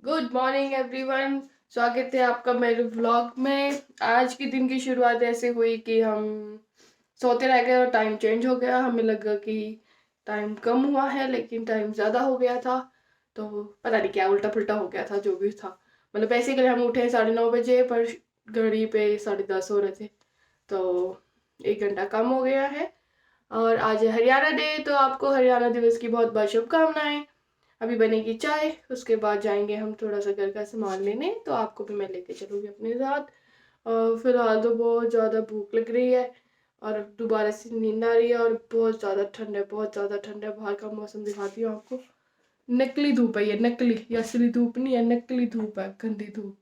Good morning everyone. स्वागत है आपका मेरे व्लॉग में। आज के दिन की शुरुआत ऐसे हुई कि हम सोते रह गए और टाइम चेंज हो गया। हमें लगा कि टाइम कम हुआ है लेकिन टाइम ज़्यादा हो गया था, तो पता नहीं क्या उल्टा पुल्टा हो गया था, जो भी था। मतलब बेसिकली हम उठे 9:30 बजे पर घड़ी पे 10:30 हो रहे थे, तो 1 घंटा कम हो गया है। और आज है हरियाणा डे, तो आपको हरियाणा दिवस की बहुत बहुत शुभकामनाएं। अभी बनेगी चाय, उसके बाद जाएंगे हम थोड़ा सा घर का सामान लेने, तो आपको भी मैं लेके चलूँगी अपने साथ। और फिलहाल तो बहुत ज़्यादा भूख लग रही है और दोबारा से नींद आ रही है और बहुत ज़्यादा ठंड है, बहुत ज़्यादा ठंड है। बाहर का मौसम दिखाती हूँ आपको। नकली धूप है ये, नकली, ये असली धूप नहीं है, नकली धूप है, गंदी धूप,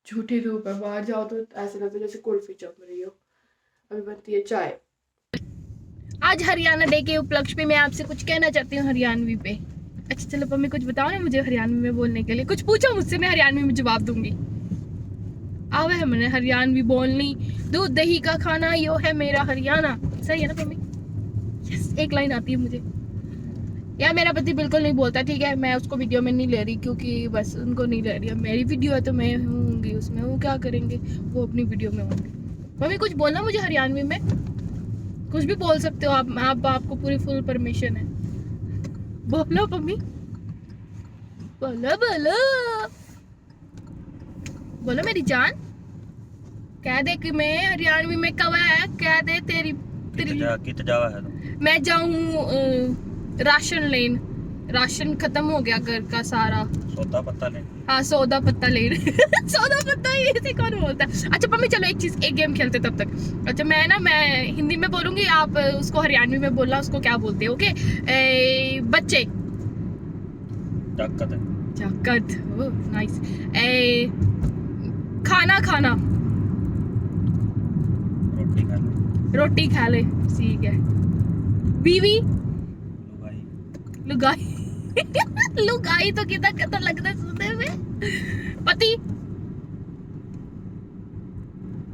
झूठी धूप है। बाहर जाओ तो ऐसे लगता है जैसे कुल्फी जम रही हो। अभी बनती है चाय। आज हरियाणा डे के उपलक्ष्य में मैं आपसे कुछ कहना चाहती हूँ हरियाणवी पे। अच्छा चलो मम्मी कुछ बताओ ना मुझे हरियाणवी में बोलने के लिए। कुछ पूछो मुझसे, मैं हरियाणवी में जवाब दूंगी। आवे है मैंने हरियाणवी बोलनी। दूध दही का खाना यो है मेरा हरियाणा। सही है ना मम्मी? यस, एक लाइन आती है मुझे। यार मेरा पति बिल्कुल नहीं बोलता, ठीक है। मैं उसको वीडियो में नहीं ले रही क्योंकि बस उनको नहीं ले रही है। मेरी वीडियो है तो मैं होंगी उसमें, वो क्या करेंगे, वो अपनी वीडियो में होंगे। मम्मी कुछ बोलना मुझे हरियाणवी में। कुछ भी बोल सकते हो आप आपको पूरी फुल परमिशन है। बोलो मम्मी, बोलो बोलो बोलो मेरी जान। कह दे कि मैं हरियाणवी में कवा है, कह दे तेरी तेरी कित जावा है तुम? मैं जाऊँ राशन लेन। राशन खत्म हो गया घर का सारा। सौदा पत्ता ले। हाँ सौदा पत्ता लेन सौदा पत्ता ये से कौन बोलता है? अच्छा मम्मी चलो एक गेम खेलते तब तक। अच्छा मैं हिंदी में बोलूंगी, आप उसको हरियाणवी में बोलना, उसको क्या बोलते हैं। ओके? बच्चे। जाकत है। जाकत, नाइस। खाना खाना। रोटी खा ले। रोटी खा ले, ठीक है। बीवी। लुगाई। लुगाई लुगाई तो कितना तो लगता है सुनने में। पति।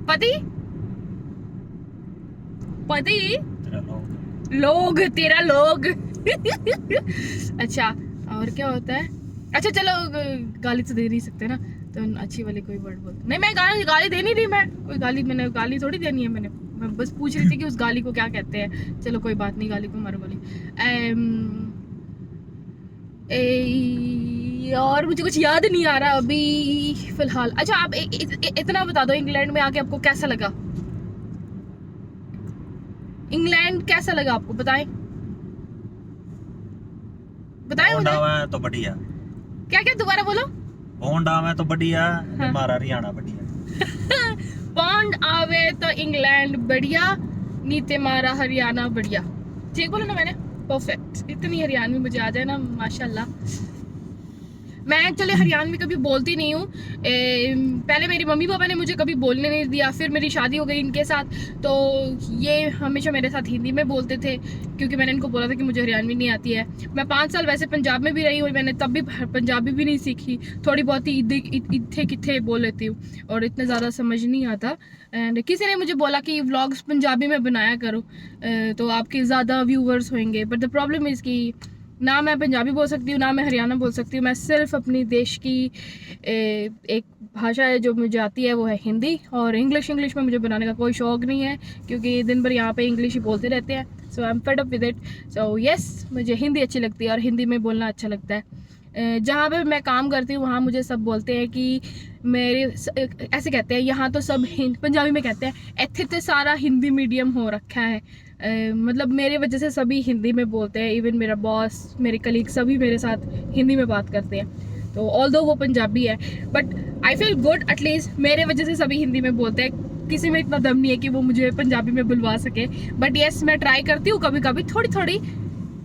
पति पति तेरा लोग। लोग, तेरा लोग अच्छा, और क्या होता है? अच्छा चलो गाली तो दे नहीं सकते ना, तो अच्छी वाली कोई वर्ड बोल। नहीं मैं गाली दे नहीं रही, मैं कोई गाली, मैंने गाली थोड़ी देनी है। मैं बस पूछ रही थी कि उस गाली को क्या कहते हैं। चलो कोई बात नहीं, गाली को मारो गाली। और मुझे कुछ याद नहीं आ रहा अभी फिलहाल। अच्छा आप इतना बता दो, इंग्लैंड में आके आपको कैसा लगा? इंग्लैंड कैसा लगा आपको, बताएं बताएं मुझे। है तो बढ़िया। क्या क्या, दोबारा बोलो। होंडा में तो बढ़िया। हाँ। हमारा हरियाणा बढ़िया। पौंड आवे तो इंग्लैंड बढ़िया, नीते मारा हरियाणा बढ़िया। ठीक बोला ना मैंने? परफेक्ट। इतनी हरियाणवी मुझे आ जाए ना, माशाल्लाह। मैं एक्चुअली हरियाणवी कभी बोलती नहीं हूँ। पहले मेरी मम्मी पापा ने मुझे कभी बोलने नहीं दिया, फिर मेरी शादी हो गई इनके साथ, तो ये हमेशा मेरे साथ हिंदी में बोलते थे क्योंकि मैंने इनको बोला था कि मुझे हरियाणवी नहीं आती है। मैं 5 साल वैसे पंजाब में भी रही हूँ, मैंने तब भी पंजाबी भी नहीं सीखी। थोड़ी बहुत ही इत्थे कित्थे बोल लेती हूँ और इतना ज़्यादा समझ नहीं आता। एंड किसी ने मुझे बोला कि व्लॉग्स पंजाबी में बनाया करो तो आपके ज़्यादा व्यूवर्स होंगे, बट द प्रॉब्लम इज़ कि ना मैं पंजाबी बोल सकती हूँ ना मैं हरियाणा बोल सकती हूँ। मैं सिर्फ अपनी देश की एक भाषा है जो मुझे आती है, वो है हिंदी। और इंग्लिश में मुझे बनाने का कोई शौक नहीं है क्योंकि दिन भर यहाँ पे इंग्लिश ही बोलते रहते हैं। So I am fed up with it. So yes, मुझे हिंदी अच्छी लगती है और हिंदी में बोलना अच्छा लगता है। जहाँ पे मैं काम करती हूँ वहाँ मुझे सब बोलते हैं कि मेरे ऐसे कहते हैं, यहाँ तो सब पंजाबी में कहते हैं, इत्थे तो सारा हिंदी मीडियम हो रखा है। मतलब मेरे वजह से सभी हिंदी में बोलते हैं। इवन मेरा बॉस, मेरे कलीग सभी मेरे साथ हिंदी में बात करते हैं। तो ऑल्दो वो पंजाबी है, but I feel good, at least मेरे वजह से सभी हिंदी में बोलते हैं। किसी में इतना दम नहीं है कि वो मुझे पंजाबी में बुलवा सके, बट येस मैं ट्राई करती हूँ कभी कभी थोड़ी थोड़ी,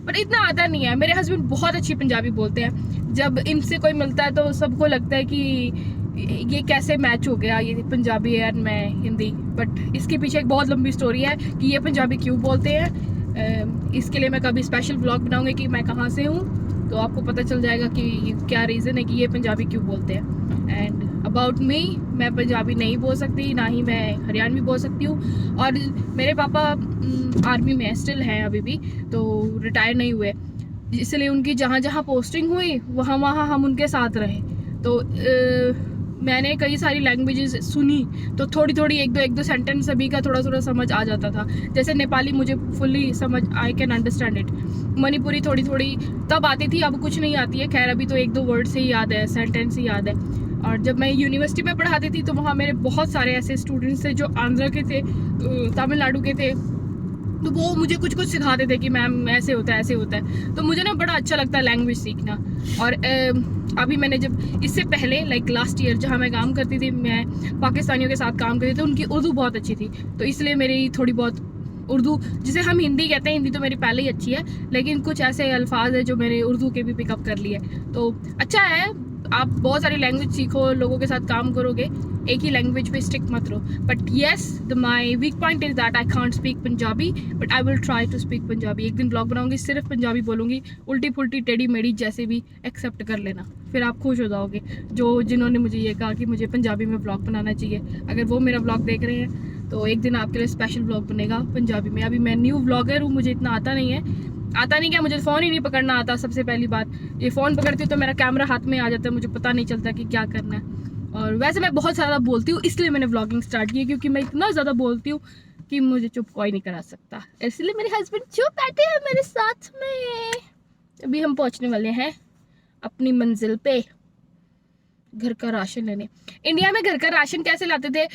बट इतना आता नहीं है। मेरे हस्बैंड बहुत अच्छी पंजाबी बोलते हैं। जब इनसे कोई मिलता है तो सबको लगता है कि ये कैसे मैच हो गया, ये पंजाबी है और मैं हिंदी। बट इसके पीछे एक बहुत लंबी स्टोरी है कि ये पंजाबी क्यों बोलते हैं। इसके लिए मैं कभी स्पेशल ब्लॉग बनाऊंगी कि मैं कहाँ से हूँ, तो आपको पता चल जाएगा कि क्या रीज़न है कि ये पंजाबी क्यों बोलते हैं। एंड अबाउट मी, मैं पंजाबी नहीं बोल सकती, ना ही मैं हरियाणवी बोल सकती हूँ। और मेरे पापा आर्मी में स्टिल हैं अभी भी, तो रिटायर नहीं हुए, इसलिए उनकी जहाँ जहाँ पोस्टिंग हुई वहाँ वहाँ हम उनके साथ रहे। तो मैंने कई सारी लैंग्वेजेस सुनी, तो थोड़ी थोड़ी एक दो सेंटेंस सभी का थोड़ा थोड़ा समझ आ जाता था। जैसे नेपाली मुझे फुल्ली समझ, I can understand it. Manipuri थोड़ी थोड़ी तब आती थी, अब कुछ नहीं आती है। खैर अभी तो एक दो वर्ड से ही याद है, सेंटेंस ही याद है। और जब मैं यूनिवर्सिटी में पढ़ाती थी तो वहाँ मेरे बहुत सारे ऐसे स्टूडेंट्स थे जो आंध्र के थे, तमिलनाडु के थे, तो वो मुझे कुछ कुछ सिखाते थे कि मैम ऐसे होता है ऐसे होता है। तो मुझे ना बड़ा अच्छा लगता है लैंग्वेज सीखना। और अभी मैंने जब इससे पहले लाइक लास्ट ईयर जहाँ मैं काम करती थी, मैं पाकिस्तानियों के साथ काम करती थी, तो उनकी उर्दू बहुत अच्छी थी, तो इसलिए मेरी थोड़ी बहुत उर्दू, जिसे हम हिंदी कहते हैं, हिंदी तो मेरी पहले ही अच्छी है, लेकिन कुछ ऐसे अल्फाज है जो मैंने उर्दू के भी पिकअप कर लिए। तो अच्छा है, आप बहुत सारी लैंग्वेज सीखो, लोगों के साथ काम करोगे, एक ही लैंग्वेज पे स्टिक मत रहो। But yes, my weak point is that I can't speak Punjabi, but I will try to speak Punjabi. एक दिन ब्लॉग बनाऊंगी, सिर्फ पंजाबी बोलूंगी, उल्टी पुल्टी टेढ़ी मेढ़ी जैसे भी एक्सेप्ट कर लेना, फिर आप खुश हो जाओगे। जिन्होंने मुझे ये कहा कि मुझे पंजाबी में ब्लॉग बनाना चाहिए, अगर वो मेरा ब्लॉग देख रहे हैं तो एक दिन आपके लिए स्पेशल ब्लॉग बनेगा पंजाबी में। अभी मैं न्यू ब्लॉगर हूँ, मुझे इतना आता नहीं है, आता नहीं क्या, मुझे फ़ोन ही नहीं पकड़ना आता। सबसे पहली बात, ये फ़ोन पकड़ती हूँ तो मेरा कैमरा हाथ में आ जाता है, मुझे पता नहीं चलता कि क्या करना है। और वैसे मैं बहुत ज़्यादा बोलती हूँ, इसलिए मैंने व्लॉगिंग स्टार्ट की, क्योंकि मैं इतना ज़्यादा बोलती हूँ कि मुझे चुप कोई नहीं करा सकता। इसलिए मेरे हस्बैंड चुप बैठे हैं मेरे साथ में। अभी हम पहुँचने वाले हैं अपनी मंजिल पे, घर का राशन लेने। इंडिया में घर का राशन कैसे लाते थे,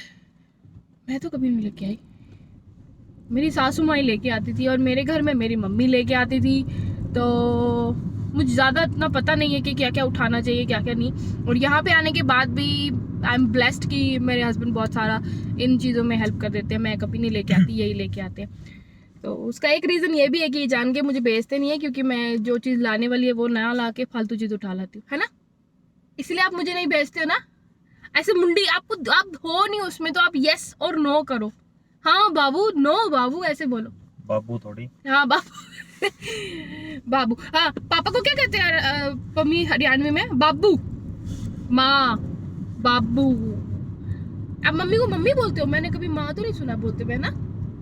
मैं तो कभी नहीं लेके आई, मेरी सासू माँ ही लेके आती थी, और मेरे घर में मेरी मम्मी लेके आती थी। तो मुझे ज़्यादा इतना पता नहीं है कि क्या क्या उठाना चाहिए क्या क्या नहीं। और यहाँ पे आने के बाद भी आई एम ब्लेस्ड कि मेरे हस्बैंड बहुत सारा इन चीज़ों में हेल्प कर देते हैं, मैं कभी नहीं लेके आती, यही लेके आते हैं। तो उसका एक रीज़न ये भी है कि ये जान के मुझे भेजते नहीं है, क्योंकि मैं जो चीज़ लाने वाली है वो नया ला के फालतू चीज़ उठा लाती हूँ, है ना, इसलिए आप मुझे नहीं भेजते हो ना। ऐसे मुंडी आपको, आप हो नहीं उसमें, तो आप यस और नो करो। हाँ बाबू, नो बाबू, ऐसे बोलो। बाबू थोड़ी। हाँ बाबू बाबू। हाँ, पापा को क्या कहते हैं मम्मी हरियाणवी में? बाबू। माँ, बाबू। अब मम्मी को मम्मी बोलते हो? मैंने कभी माँ तो नहीं सुना बोलते हुए ना।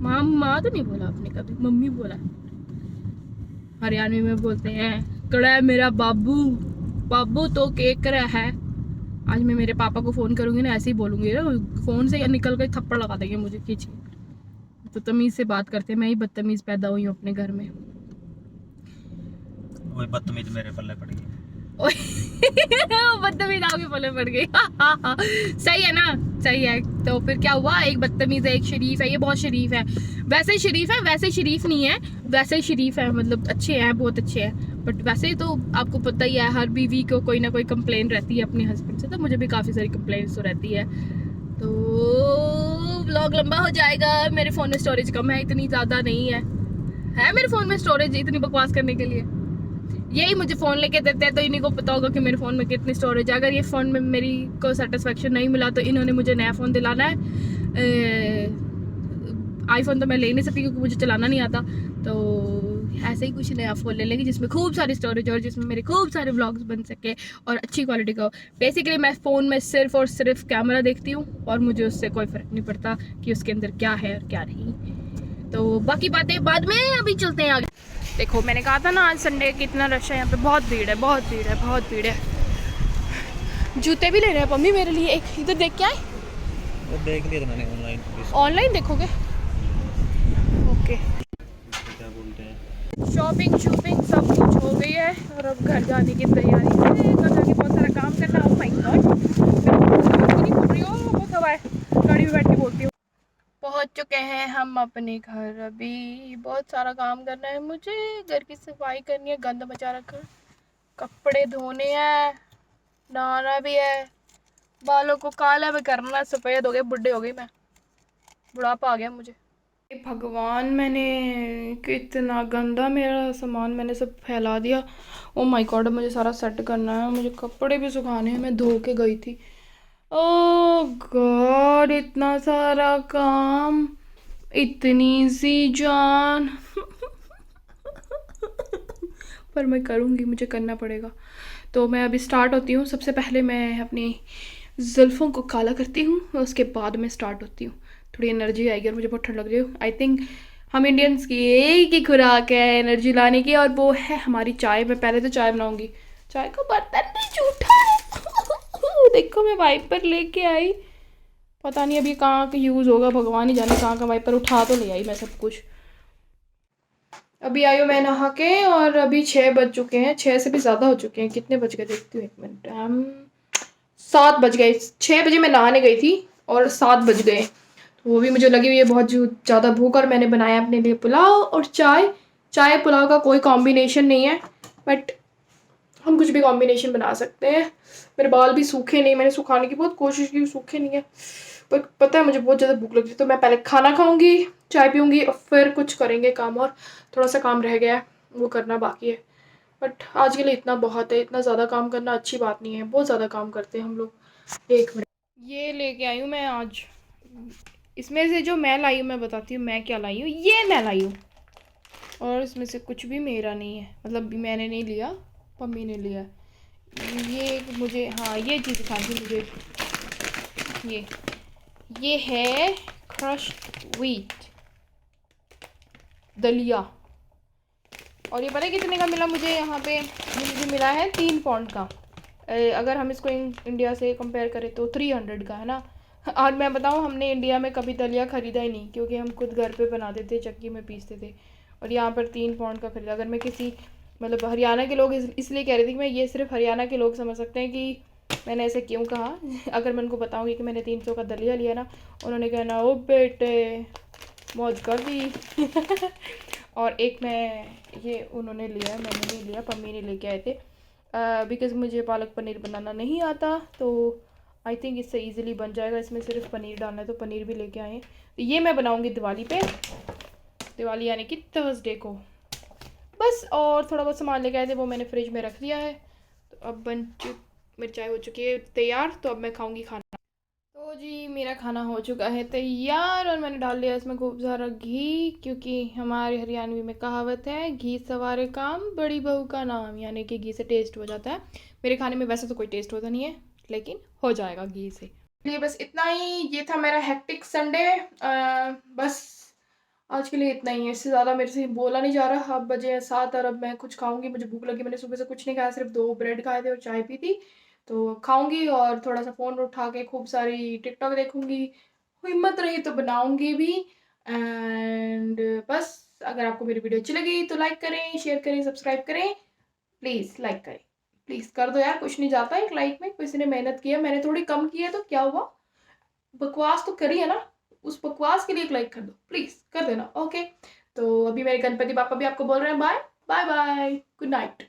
माँ माँ तो नहीं बोला आपने कभी, मम्मी बोला। हरियाणवी में बोलते हैं कड़ा है मेरा बाबू, बाबू तो केक रहा है। आज मैं मेरे पापा को फ़ोन करूँगी ना, ऐसे ही बोलूँगी ना, फ़ोन से निकल कर थप्पड़ लगा देंगे मुझे खींच के। तो तमीज़ से बात करते हैं, मैं ही बदतमीज़ पैदा हुई हूँ अपने घर में। वही बदतमीज मेरे पल्ले पड़ गई। बदतमीज आगे पले पड़ गई। सही है ना, सही है। तो फिर क्या हुआ, एक बदतमीज है एक शरीफ है, ये बहुत शरीफ है। वैसे शरीफ है, वैसे शरीफ नहीं है, वैसे शरीफ है, मतलब अच्छे हैं, बहुत अच्छे हैं। बट वैसे तो आपको पता ही है, हर बीवी को कोई ना कोई कंप्लेन रहती है अपने हस्बैंड से, तो मुझे भी काफ़ी सारी कंप्लेंट्स तो रहती है। तो व्लॉग लंबा हो जाएगा, मेरे फ़ोन में स्टोरेज कम है, इतनी ज़्यादा नहीं है मेरे फ़ोन में स्टोरेज इतनी बकवास करने के लिए। यही मुझे फ़ोन लेके देते हैं, तो इन्हीं को पता होगा कि मेरे फ़ोन में कितनी स्टोरेज है। अगर ये फ़ोन में मेरी को सेटिस्फेक्शन नहीं मिला तो इन्होंने मुझे नया फ़ोन दिलाना है। आईफोन तो मैं ले नहीं सकती क्योंकि मुझे चलाना नहीं आता, तो ऐसे ही कुछ नया फ़ोन ले लेंगे जिसमें खूब सारी स्टोरेज हो और जिसमें मेरे खूब सारे व्लॉग्स बन सके और अच्छी क्वालिटी का हो। बेसिकली मैं फ़ोन में सिर्फ और सिर्फ कैमरा देखती हूँ और मुझे उससे कोई फ़र्क नहीं पड़ता कि उसके अंदर क्या है और क्या नहीं। तो बाकी बातें बाद में, अभी चलते हैं आगे। देखो मैंने कहा था ना आज संडे कितना रश है यहाँ पे, बहुत भीड़ है, बहुत भीड़ है, बहुत भीड़ है। जूते भी ले रहे हैं मम्मी मेरे लिए, एक इधर देख के आए। वो देख लिया मैंने ऑनलाइन। ऑनलाइन देखोगे? ओके। क्या बोलते हैं, शॉपिंग सब कुछ हो गई है और अब घर जाने की तैयारी है। घर जाके बहुत सारा काम करना। ओह माय गॉड, नहीं बोल रही हो, बहुत हवा है, गाड़ी में बैठ के बोलती हूँ। पहुंच चुके हैं हम अपने घर। अभी बहुत सारा काम करना है मुझे, घर की सफाई करनी है, गंद मचा रखा, कपड़े धोने हैं, नहाना भी है, बालों को काला भी करना है, सफ़ेद हो गए, बुढ़े हो गई मैं, बुढ़ापा आ गया मुझे। भगवान, मैंने कितना गंदा मेरा सामान मैंने सब फैला दिया। ओ माय गॉड, मुझे सारा सेट करना है, मुझे कपड़े भी सुखाने हैं, मैं धो के गई थी। ओह गॉड, इतना सारा काम, इतनी सी जान। पर मैं करूँगी, मुझे करना पड़ेगा। तो मैं अभी स्टार्ट होती हूँ। सबसे पहले मैं अपनी जुल्फ़ों को काला करती हूँ और उसके बाद मैं स्टार्ट होती हूँ। थोड़ी एनर्जी आएगी और मुझे बहुत ठंड लग रही है। आई थिंक हम इंडियंस की एक ही खुराक है एनर्जी लाने की, और वो है हमारी चाय। मैं पहले तो चाय बनाऊँगी। चाय का बर्तन भी झूठा है। देखो मैं वाइपर लेके आई, पता नहीं अभी कहाँ का यूज़ होगा, भगवान ही जाने कहाँ का वाइपर, उठा तो ले आई मैं सब कुछ। अभी आई हूँ मैं नहा के और अभी 6 बज चुके हैं, 6 से भी ज़्यादा हो चुके हैं। कितने बज गए देखती हूँ, 1 मिनट। 7 बज गए। 6 बजे मैं नहाने गई थी और 7 बज गए, तो वो भी मुझे लगी हुई है बहुत ज़्यादा भूख, और मैंने बनाया अपने लिए पुलाव और चाय। चाय पुलाव का कोई कॉम्बिनेशन नहीं है, बट हम कुछ भी कॉम्बिनेशन बना सकते हैं। मेरे बाल भी सूखे नहीं, मैंने सुखाने की बहुत कोशिश की, सूखे नहीं है। पर पता है मुझे बहुत ज़्यादा भूख लग रही है, तो मैं पहले खाना खाऊंगी, चाय पीऊँगी और फिर कुछ करेंगे काम। और थोड़ा सा काम रह गया है, वो करना बाकी है। बट आज के लिए इतना बहुत है, इतना ज़्यादा काम करना अच्छी बात नहीं है, बहुत ज़्यादा काम करते हैं हम लोग। 1 मिनट, ये लेके आई हूँ मैं आज। इसमें से जो मैं लाई हूँ, मैं बताती हूँ मैं क्या लाई हूँ। ये मैं लाई हूँ, और इसमें से कुछ भी मेरा नहीं है, मतलब मैंने नहीं लिया, मम्मी ने लिया। ये मुझे, हाँ ये चीज़ दिखाती थी मुझे। ये है क्रश्ड व्हीट दलिया, और ये पता है कितने का मिला मुझे यहाँ पे? मुझे मिला है 3 पाउंड का। अगर हम इसको इंडिया से कंपेयर करें तो 300 का है ना। और मैं बताऊँ, हमने इंडिया में कभी दलिया ख़रीदा ही नहीं, क्योंकि हम खुद घर पे बनाते थे, चक्की में पीसते थे। और यहाँ पर 3 पाउंड का ख़रीदा। अगर मैं किसी, मतलब हरियाणा के लोग इसलिए कह रही थी कि मैं, ये सिर्फ हरियाणा के लोग समझ सकते हैं कि मैंने ऐसे क्यों कहा। अगर मैं उनको बताऊँगी कि मैंने 300 का दलिया लिया ना, उन्होंने कहना ओ बेटे मौज कर दी। और एक मैं, ये उन्होंने लिया है, मैंने नहीं लिया, पम्मी ने लेके आए थे। बिकॉज़ मुझे पालक पनीर बनाना नहीं आता, तो आई थिंक इससे इजीली बन जाएगा। इसमें सिर्फ पनीर डालना है, तो पनीर भी लेके आए हैं। तो ये मैं बनाऊंगी दिवाली पे, दिवाली यानी कि थर्सडे को बस। और थोड़ा बहुत सामान लेके आए थे, वो मैंने फ्रिज में रख दिया है। तो अब मेरी चाय हो चुकी है तैयार, तो अब मैं खाऊंगी खाना। तो जी मेरा खाना हो चुका है तैयार, और मैंने डाल दिया इसमें खूब सारा घी, क्योंकि हमारे हरियाणवी में कहावत है, घी सवारे काम बड़ी बहू का नाम, यानी कि घी से टेस्ट हो जाता है। मेरे खाने में वैसे तो कोई टेस्ट होता नहीं है, लेकिन हो जाएगा घी से। ये बस इतना ही, ये था मेरा हेक्टिक संडे। बस आज के लिए इतना ही है, इससे ज़्यादा मेरे से बोला नहीं जा रहा। अब बजे हैं 7 और अब मैं कुछ खाऊंगी, मुझे भूख लगी। मैंने सुबह से कुछ नहीं खाया, सिर्फ 2 ब्रेड खाए थे और चाय पी थी। तो खाऊंगी और थोड़ा सा फ़ोन उठा के खूब सारी टिकटॉक देखूंगी, हिम्मत रही तो बनाऊंगी भी। एंड बस, अगर आपको मेरी वीडियो अच्छी लगी तो लाइक करें, शेयर करें, सब्सक्राइब करें। प्लीज़ लाइक करें, प्लीज़ कर दो यार, कुछ नहीं जाता एक लाइक में। किसी ने मेहनत की है, मैंने थोड़ी कम की है तो क्या हुआ, बकवास तो करी है ना, उस बकवास के लिए एक लाइक कर दो, प्लीज़ कर देना। ओके, तो अभी मेरे गणपति पापा भी आपको बोल रहे हैं bye bye bye, good night.